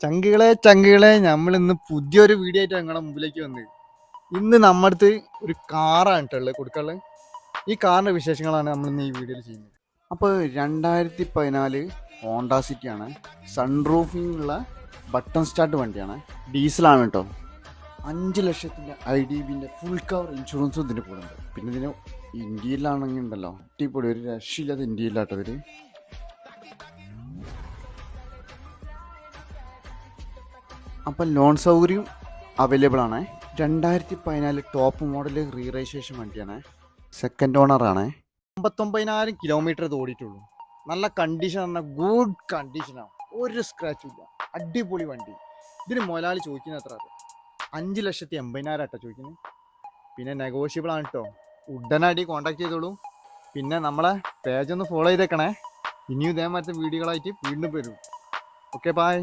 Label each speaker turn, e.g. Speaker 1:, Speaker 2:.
Speaker 1: ചങ്കുകളെ നമ്മൾ ഇന്ന് പുതിയൊരു വീഡിയോ ആയിട്ട് ഞങ്ങളുടെ മുമ്പിലേക്ക് വന്നത്. ഇന്ന് നമ്മുടെ അടുത്ത് ഒരു കാറാണ് കേട്ടുള്ളത് കൊടുക്കാനുള്ളത്. ഈ കാറിന്റെ വിശേഷങ്ങളാണ് നമ്മൾ ഇന്ന് ഈ വീഡിയോയിൽ ചെയ്യുന്നത്. അപ്പോൾ 2014 ഹോണ്ട സിറ്റി ആണ്. സൺറൂഫിങ്ങുള്ള ബട്ടൺ സ്റ്റാർട്ട് വണ്ടിയാണ്. ഡീസലാണ് കേട്ടോ. 5 ലക്ഷത്തിൻ്റെ IDBൻ്റെ ഫുൾ കവർ ഇൻഷുറൻസും ഇതിൻ്റെ കൂടെ ഉണ്ട്. പിന്നെ ഇതിന് ഇന്ത്യയിലാണെങ്കിൽ ഉണ്ടല്ലോ അടിപൊളി, ഒരു രക്ഷയില്ലാത്ത ഇന്ത്യയിലാട്ടവർ. അപ്പം ലോൺ സൗകര്യം അവൈലബിൾ ആണ്. 2014 ടോപ്പ് മോഡൽ റീ രജിസ്ട്രേഷൻ വണ്ടിയാണ്. സെക്കൻഡ് ഓണറാണ്. 59,000 കിലോമീറ്റർ ഇത് ഓടിയിട്ടുള്ളൂ. നല്ല കണ്ടീഷൻ പറഞ്ഞാൽ ഗുഡ് കണ്ടീഷനാണ്, ഒരു സ്ക്രാച്ചും ഇല്ല. അടിപൊളി വണ്ടി. ഇതിന് മുതലാളി ചോദിക്കുന്നത് എത്ര? 5,80,000 ആട്ടോ ചോദിക്കുന്നത്. പിന്നെ നെഗോഷ്യബിൾ ആണ് കേട്ടോ. ഉടനടി കോൺടാക്ട് ചെയ്തോളൂ. പിന്നെ നമ്മളെ പേജ് ഒന്ന് ഫോളോ ചെയ്തേക്കണേ. ഇനിയും ഇതേമാതിരത്തെ വീഡിയോകളായിട്ട് വീണ്ടും വരും. Okay, by.